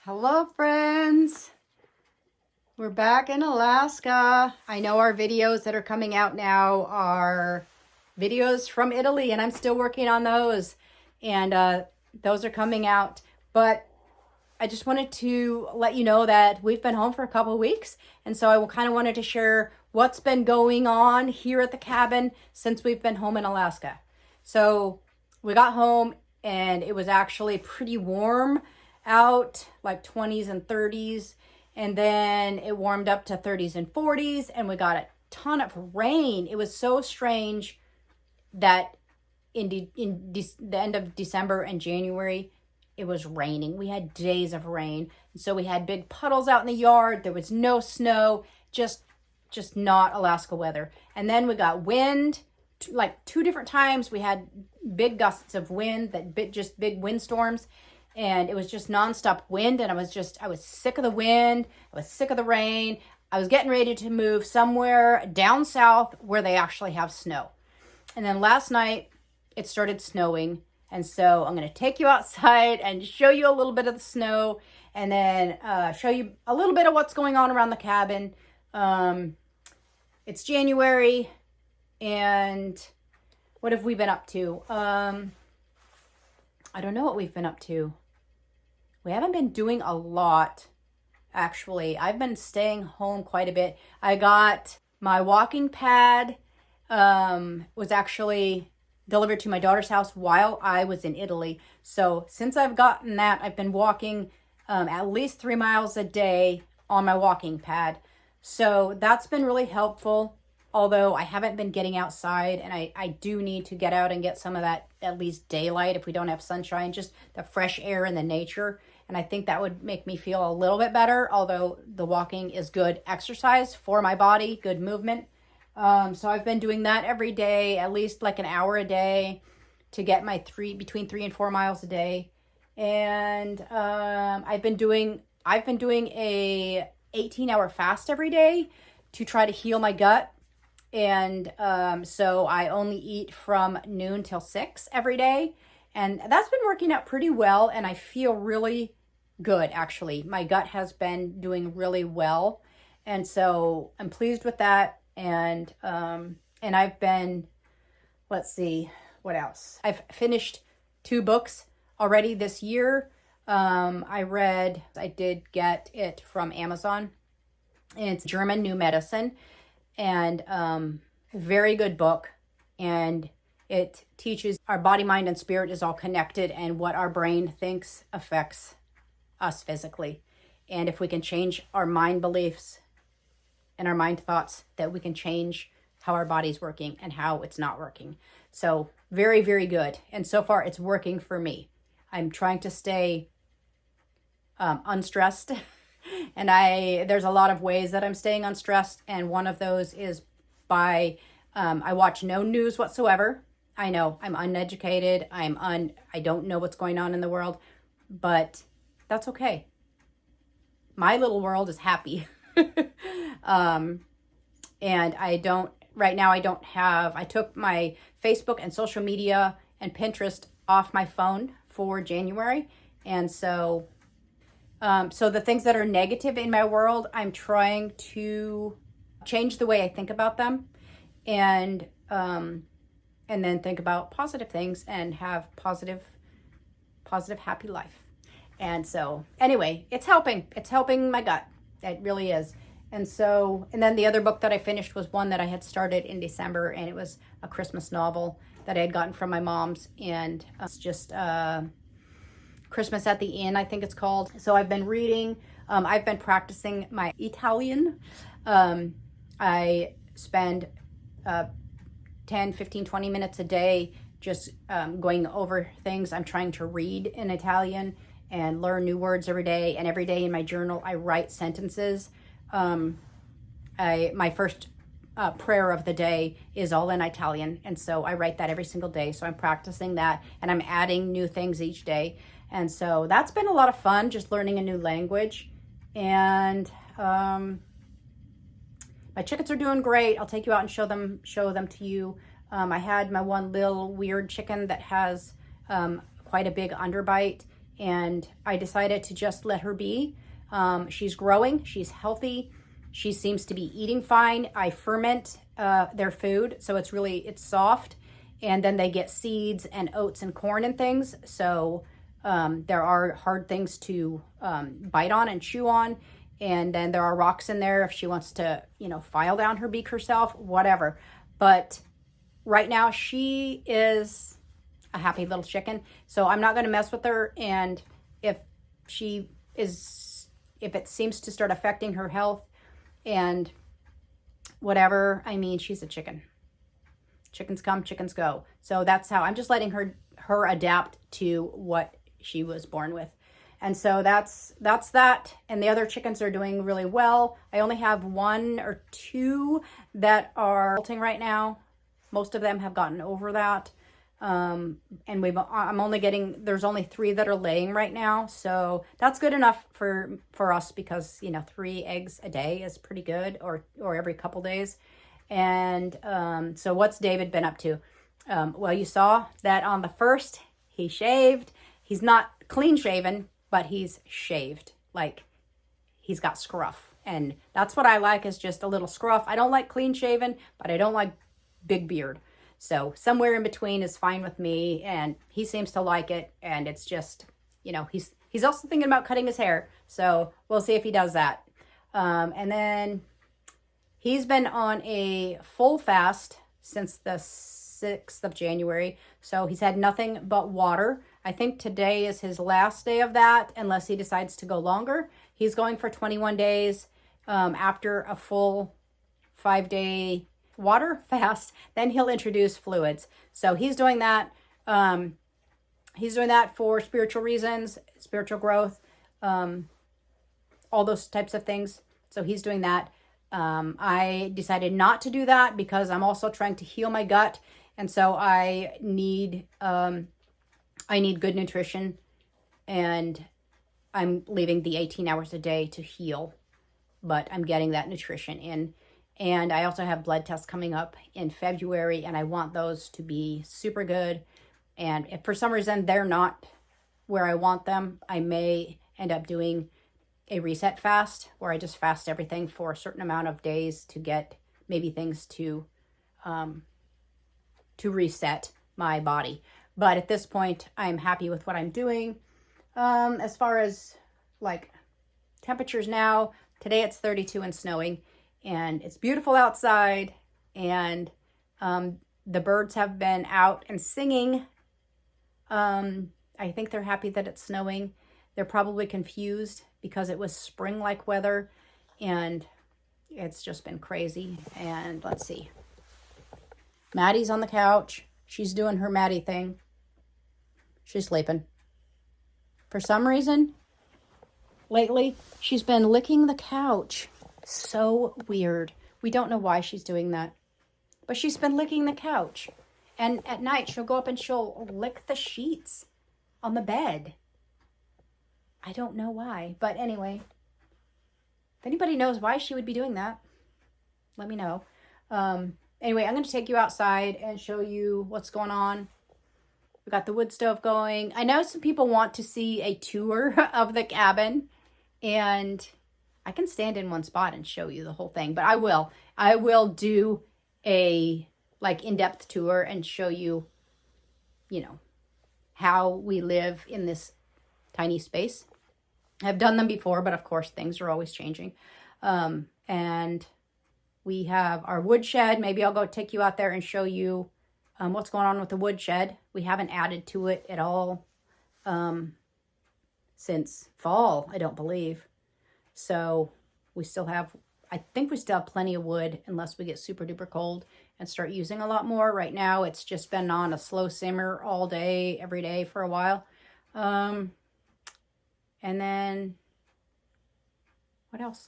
Hello, friends. We're back in Alaska. I know our videos that are coming out now are videos from Italy, and I'm still working on those. And those are coming out. But I just wanted to let you know that we've been home for a couple of weeks. And so I kind of wanted to share what's been going on here at the cabin since we've been home in Alaska. So we got home and it was actually pretty warm out, like 20s and 30s. And then it warmed up to 30s and 40s, and we got a ton of rain. It was so strange that in the end of December and January, it was raining. We had days of rain. And so we had big puddles out in the yard. There was no snow, just not Alaska weather. And then we got wind, like 2 different times. We had big gusts of wind, just big windstorms. And it was just nonstop wind. And I was sick of the wind. I was sick of the rain. I was getting ready to move somewhere down south where they actually have snow. And then last night it started snowing. And so I'm going to take you outside and show you a little bit of the snow, and then show you a little bit of what's going on around the cabin. It's January, and what have we been up to? I don't know what we've been up to. We haven't been doing a lot, actually. I've been staying home quite a bit. I got my walking pad, was actually delivered to my daughter's house while I was in Italy. So since I've gotten that, I've been walking at least 3 miles a day on my walking pad. So that's been really helpful, although I haven't been getting outside, and I do need to get out and get some of that, at least daylight if we don't have sunshine, just the fresh air and the nature. And I think that would make me feel a little bit better, although the walking is good exercise for my body, good movement. So I've been doing that every day, at least like an hour a day, to get my between 3 and 4 miles a day. And I've been doing a 18-hour fast every day to try to heal my gut. And so I only eat from noon till 6 every day. And that's been working out pretty well. And I feel really good, actually. My gut has been doing really well. And so I'm pleased with that. And I've been, let's see, what else? I've finished 2 books already this year. I did get it from Amazon. And it's German New Medicine. And very good book. And it teaches our body, mind, and spirit is all connected, and what our brain thinks affects us physically. And if we can change our mind beliefs and our mind thoughts, that we can change how our body's working and how it's not working. So very, very good. And so far it's working for me. I'm trying to stay unstressed. And there's a lot of ways that I'm staying unstressed. And one of those is by, I watch no news whatsoever. I know I'm uneducated. I don't know what's going on in the world, but that's okay. My little world is happy. And I took my Facebook and social media and Pinterest off my phone for January. And so the things that are negative in my world, I'm trying to change the way I think about them, and then think about positive things and have positive, happy life. And so anyway, it's helping my gut. It really is. And then the other book that I finished was one that I had started in December, and it was a Christmas novel that I had gotten from my mom's, and it's just Christmas at the Inn, I think it's called. So I've been reading. I've been practicing my Italian. I spend 10, 15, 20 minutes a day just going over things. I'm trying to read in Italian and learn new words every day. And every day in my journal, I write sentences. My first prayer of the day is all in Italian. And so I write that every single day. So I'm practicing that, and I'm adding new things each day. And so that's been a lot of fun, just learning a new language. And my chickens are doing great. I'll take you out and show them to you. I had my one little weird chicken that has quite a big underbite, and I decided to just let her be. She's growing, she's healthy, she seems to be eating fine. I ferment their food, so it's soft, and then they get seeds and oats and corn and things. So there are hard things to bite on and chew on, and then there are rocks in there if she wants to, file down her beak herself, whatever. But right now she is a happy little chicken, so I'm not going to mess with her. And if it seems to start affecting her health and whatever, I mean, she's a chicken. Chickens come, chickens go. So that's how I'm just letting her adapt to what she was born with. And so that's that. And the other chickens are doing really well. I only have 1 or 2 that are molting right now. Most of them have gotten over that. And there's only 3 that are laying right now. So that's good enough for us, because, 3 eggs a day is pretty good, or every couple days. And so what's David been up to? Well, you saw that on the 1st, he shaved. He's not clean shaven, but he's shaved. Like, he's got scruff. And that's what I like, is just a little scruff. I don't like clean shaven, but I don't like big beard. So somewhere in between is fine with me, and he seems to like it. And it's just, he's also thinking about cutting his hair. So we'll see if he does that. And then he's been on a full fast since the 6th of January. So he's had nothing but water. I think today is his last day of that, unless he decides to go longer. He's going for 21 days after a full 5-day water fast. Then he'll introduce fluids. So he's doing that. He's doing that for spiritual reasons, spiritual growth, all those types of things. So he's doing that. I decided not to do that because I'm also trying to heal my gut. And so I need good nutrition, and I'm leaving the 18 hours a day to heal, but I'm getting that nutrition in. And I also have blood tests coming up in February, and I want those to be super good. And if for some reason they're not where I want them, I may end up doing a reset fast, where I just fast everything for a certain amount of days to get maybe things to reset my body. But at this point, I'm happy with what I'm doing. As far as like temperatures now, today it's 32 and snowing, and it's beautiful outside, and the birds have been out and singing. I think they're happy that it's snowing. They're probably confused because it was spring-like weather, and it's just been crazy. And let's see. Maddie's on the couch. She's doing her Maddie thing. She's sleeping. For some reason, lately, she's been licking the couch. So weird. We don't know why she's doing that. But she's been licking the couch. And at night, she'll go up and she'll lick the sheets on the bed. I don't know why. But anyway, if anybody knows why she would be doing that, let me know. Anyway, I'm going to take you outside and show you what's going on. We got the wood stove going. I know some people want to see a tour of the cabin, and I can stand in one spot and show you the whole thing, but I will do a in-depth tour and show you, how we live in this tiny space. I've done them before, but of course things are always changing. And we have our wood shed. Maybe I'll go take you out there and show you what's going on with the wood shed. We haven't added to it at all since fall, I don't believe. So I think we still have plenty of wood, unless we get super duper cold and start using a lot more. Right now, it's just been on a slow simmer all day, every day for a while. And then, what else?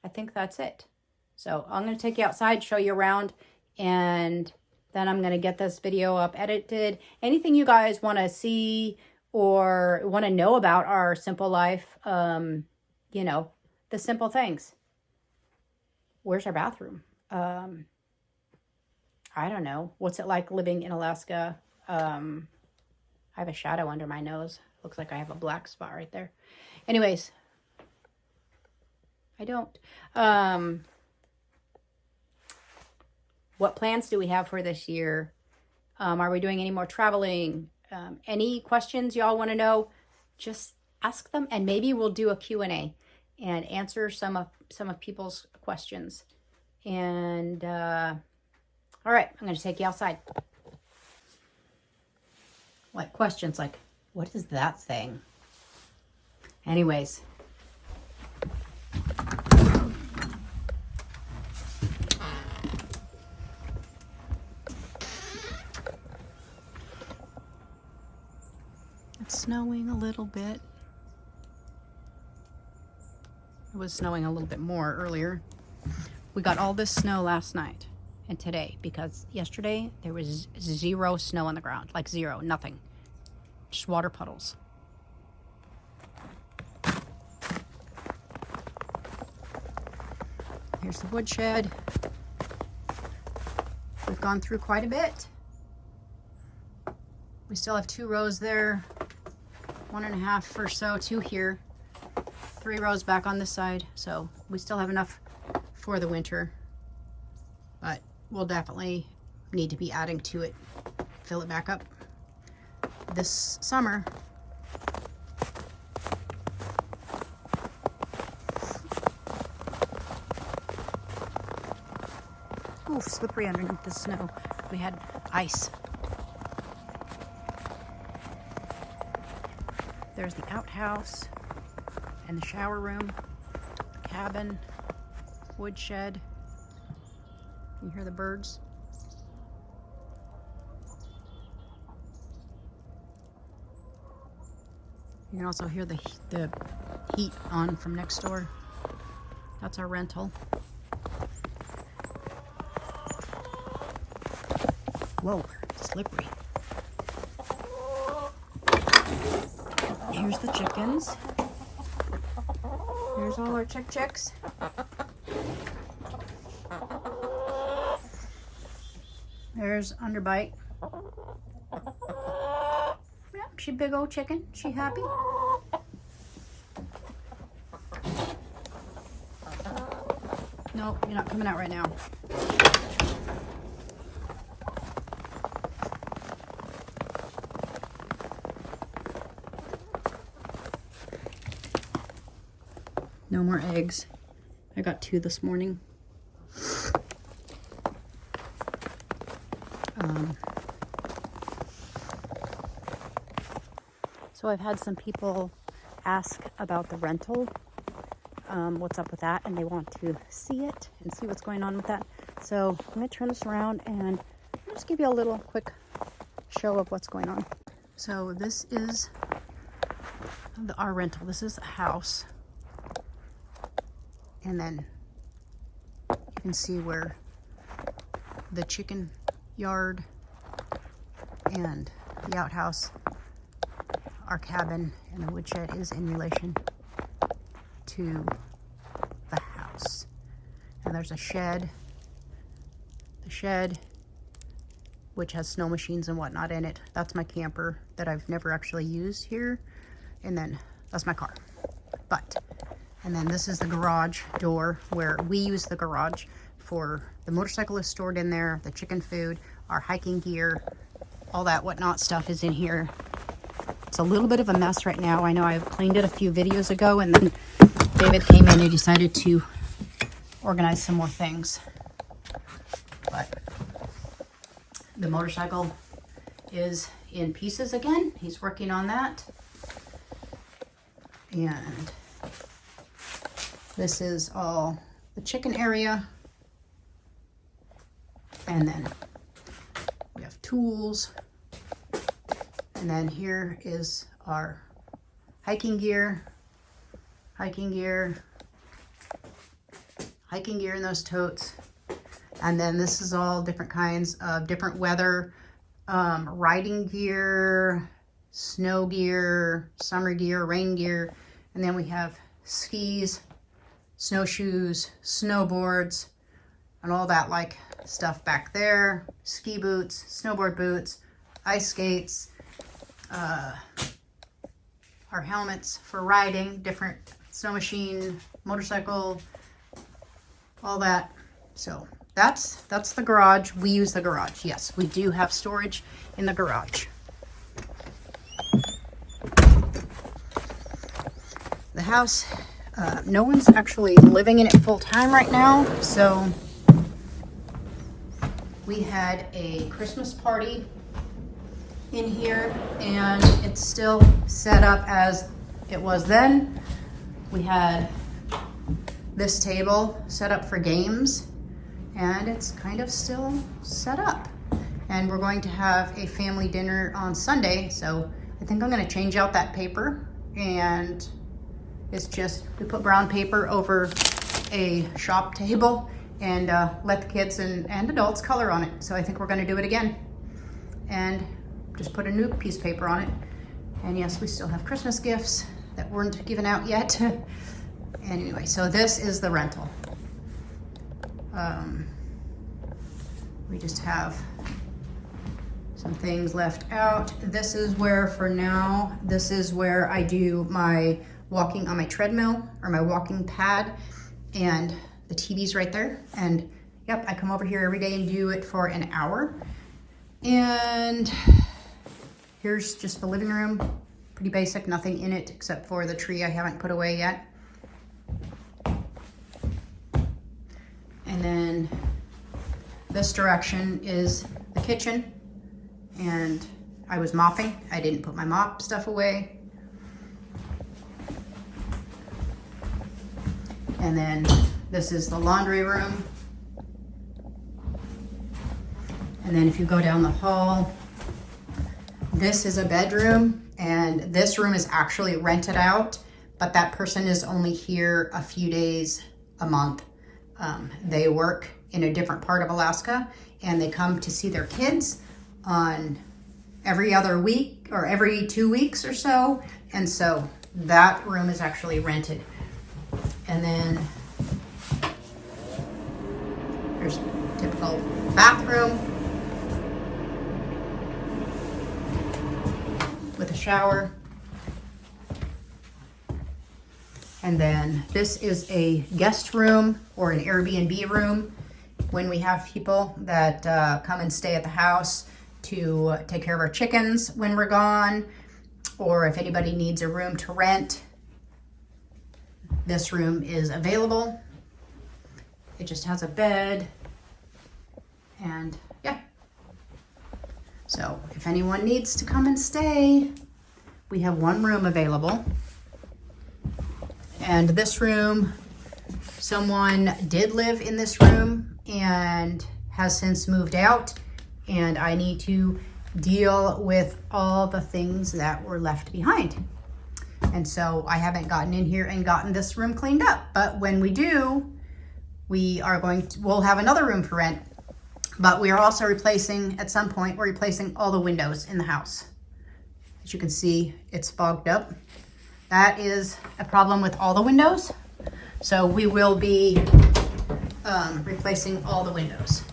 I think that's it. So I'm going to take you outside, show you around, and then I'm going to get this video up, edited. Anything you guys want to see or want to know about our simple life, the simple things. Where's our bathroom? I don't know. What's it like living in Alaska? I have a shadow under my nose. Looks like I have a black spot right there. Anyways, I don't. What plans do we have for this year? Are we doing any more traveling? Any questions y'all want to know? Just ask them, and maybe we'll do a Q&A and answer some of people's questions. And all right, I'm going to take you outside. Like questions like, what is that thing? Anyways. It's snowing a little bit. It was snowing a little bit more earlier. We got all this snow last night and today because yesterday there was 0 snow on the ground. Like 0, nothing. Just water puddles. Here's the woodshed. We've gone through quite a bit. We still have 2 rows there. 1.5 or so, 2 here. 3 rows back on this side. So we still have enough for the winter. But we'll definitely need to be adding to it. Fill it back up this summer. Ooh, slippery underneath the snow. We had ice. There's the outhouse and the shower room, the cabin, woodshed. You hear the birds? You can also hear the heat on from next door. That's our rental. Whoa, slippery. Here's the chickens. Here's all our chicks. There's Underbite. Yeah, she big old chicken. She happy? Nope, you're not coming out right now. No more eggs. I got 2 this morning. So I've had some people ask about the rental, what's up with that, and they want to see it and see what's going on with that. So I'm going to turn this around and I'll just give you a little quick show of what's going on. So this is our rental. This is a house. And then you can see where the chicken yard and the outhouse, our cabin, and the woodshed is in relation to the house. And there's a shed. The shed, which has snow machines and whatnot in it. That's my camper that I've never actually used here. And then that's my car. And then this is the garage door where we use the garage for the motorcycle is stored in there, the chicken food, our hiking gear, all that whatnot stuff is in here. It's a little bit of a mess right now. I know I cleaned it a few videos ago, and then David came in and decided to organize some more things. But the motorcycle is in pieces again. He's working on that. And this is all the chicken area. And then we have tools. And then here is our hiking gear in those totes. And then this is all different kinds of different weather, riding gear, snow gear, summer gear, rain gear. And then we have skis, snowshoes, snowboards, and all that like stuff back there. Ski boots, snowboard boots, ice skates, our helmets for riding, different snow machine, motorcycle, all that. So that's the garage. We use the garage. Yes, we do have storage in the garage. The house, no one's actually living in it full time right now. So we had a Christmas party in here, and it's still set up as it was then. We had this table set up for games, and it's kind of still set up. And we're going to have a family dinner on Sunday, so I think I'm going to change out that paper, and it's just, we put brown paper over a shop table and let the kids and adults color on it. So I think we're going to do it again and just put a new piece of paper on it. And yes, we still have Christmas gifts that weren't given out yet. Anyway, so this is the rental. We just have some things left out. This is where, for now, this is where I do my walking on my treadmill or my walking pad, and the TV's right there. And yep, I come over here every day and do it for an hour. And here's just the living room. Pretty basic, nothing in it except for the tree I haven't put away yet. And then this direction is the kitchen. And I was mopping. I didn't put my mop stuff away. And then this is the laundry room. And then if you go down the hall, this is a bedroom, and this room is actually rented out, but that person is only here a few days a month. They work in a different part of Alaska, and they come to see their kids on every other week or every 2 weeks or so. And so that room is actually rented. And then there's a typical bathroom with a shower. And then this is a guest room or an Airbnb room when we have people that come and stay at the house to take care of our chickens when we're gone, or if anybody needs a room to rent. This room is available. It just has a bed, and yeah. So if anyone needs to come and stay, we have one room available. And this room, someone did live in this room and has since moved out, and I need to deal with all the things that were left behind. And so I haven't gotten in here and gotten this room cleaned up. But when we do, we'll have another room for rent. But we are also replacing, at some point, we're replacing all the windows in the house. As you can see, it's fogged up. That is a problem with all the windows. So we will be replacing all the windows.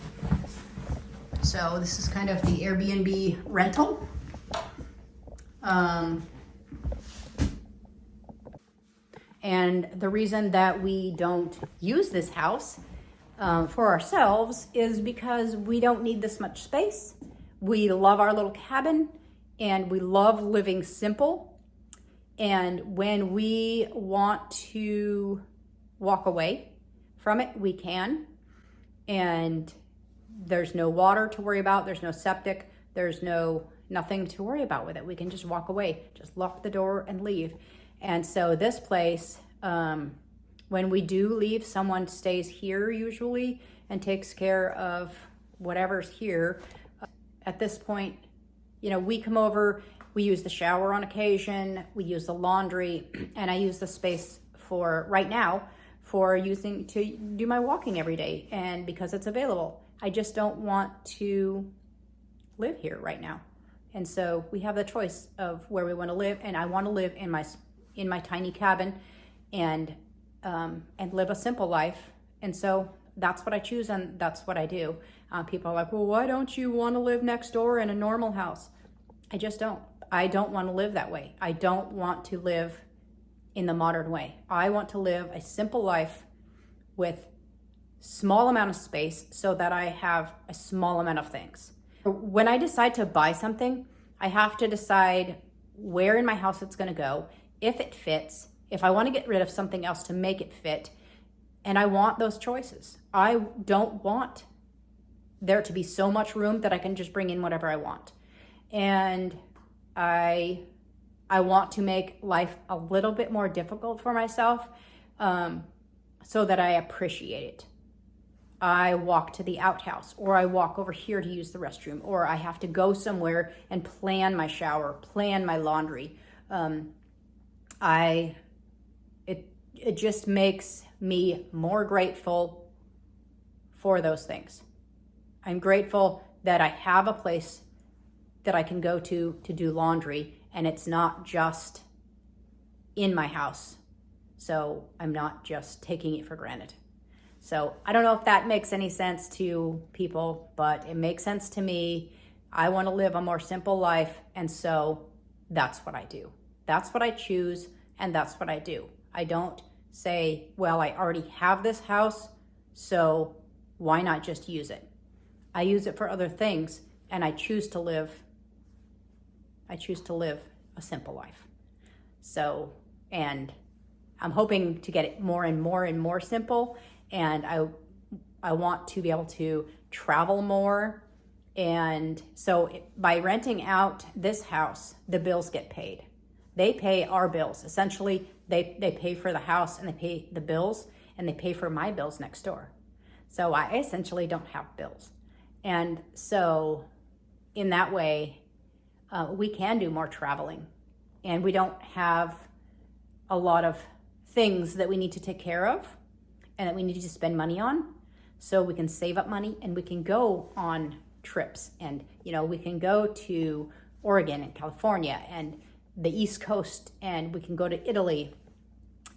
So this is kind of the Airbnb rental. And the reason that we don't use this house for ourselves is because we don't need this much space. We love our little cabin, and we love living simple. And when we want to walk away from it, we can. And there's no water to worry about. There's no septic. There's nothing to worry about with it. We can just walk away, just lock the door and leave. And so this place, when we do leave, someone stays here usually and takes care of whatever's here. At this point, we come over, we use the shower on occasion, we use the laundry, and I use the space right now for using to do my walking every day, and because it's available. I just don't want to live here right now. And so we have the choice of where we want to live, and I want to live in my tiny cabin and live a simple life. And so that's what I choose, and that's what I do. People are like, well, why don't you want to live next door in a normal house? I just don't. I don't want to live that way. I don't want to live in the modern way. I want to live a simple life with small amount of space so that I have a small amount of things. When I decide to buy something, I have to decide where in my house it's going to go, if it fits, if I want to get rid of something else to make it fit, and I want those choices. I don't want there to be so much room that I can just bring in whatever I want. And I want to make life a little bit more difficult for myself so that I appreciate it. I walk to the outhouse, or I walk over here to use the restroom, or I have to go somewhere and plan my shower, plan my laundry. It just makes me more grateful for those things. I'm grateful that I have a place that I can go to do laundry, and it's not just in my house. So I'm not just taking it for granted. So I don't know if that makes any sense to people, but it makes sense to me. I want to live a more simple life, and so that's what I do. That's what I choose, and that's what I do. I don't say, well, I already have this house, so why not just use it? I use it for other things, and I choose to live a simple life. So, and I'm hoping to get it more and more and more simple. And I want to be able to travel more. And so by renting out this house, the bills get paid. They pay our bills. Essentially, they pay for the house, and they pay the bills, and they pay for my bills next door. So I essentially don't have bills. And so in that way, we can do more traveling, and we don't have a lot of things that we need to take care of and that we need to spend money on. So we can save up money, and we can go on trips, and we can go to Oregon and California and the East Coast, and we can go to Italy,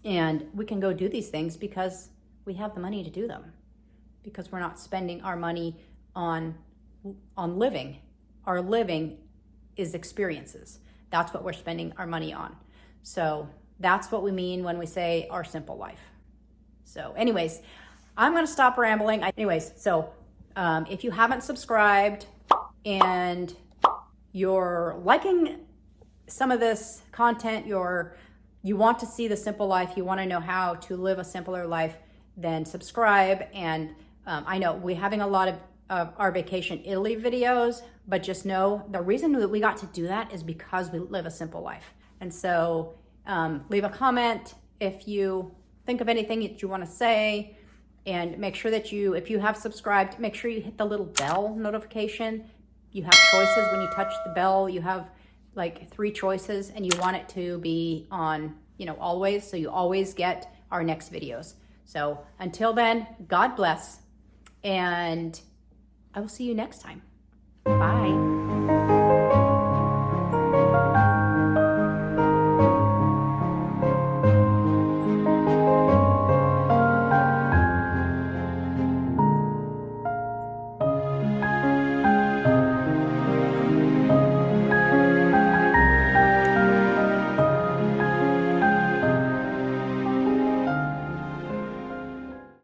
and we can go do these things because we have the money to do them, because we're not spending our money on living. Our living is experiences. That's what we're spending our money on. So that's what we mean when we say our simple life. So anyways, I'm going to stop rambling. If you haven't subscribed and you're liking some of this content, you want to see the simple life, you want to know how to live a simpler life, then subscribe. And I know we're having a lot of our Vacation Italy videos, but just know the reason that we got to do that is because we live a simple life. And so leave a comment if you think of anything that you want to say, and make sure that if you have subscribed, make sure you hit the little bell notification. You have choices when you touch the bell. You have like 3 choices, and you want it to be on, always, so you always get our next videos. So until then, God bless, and I will see you next time. Bye.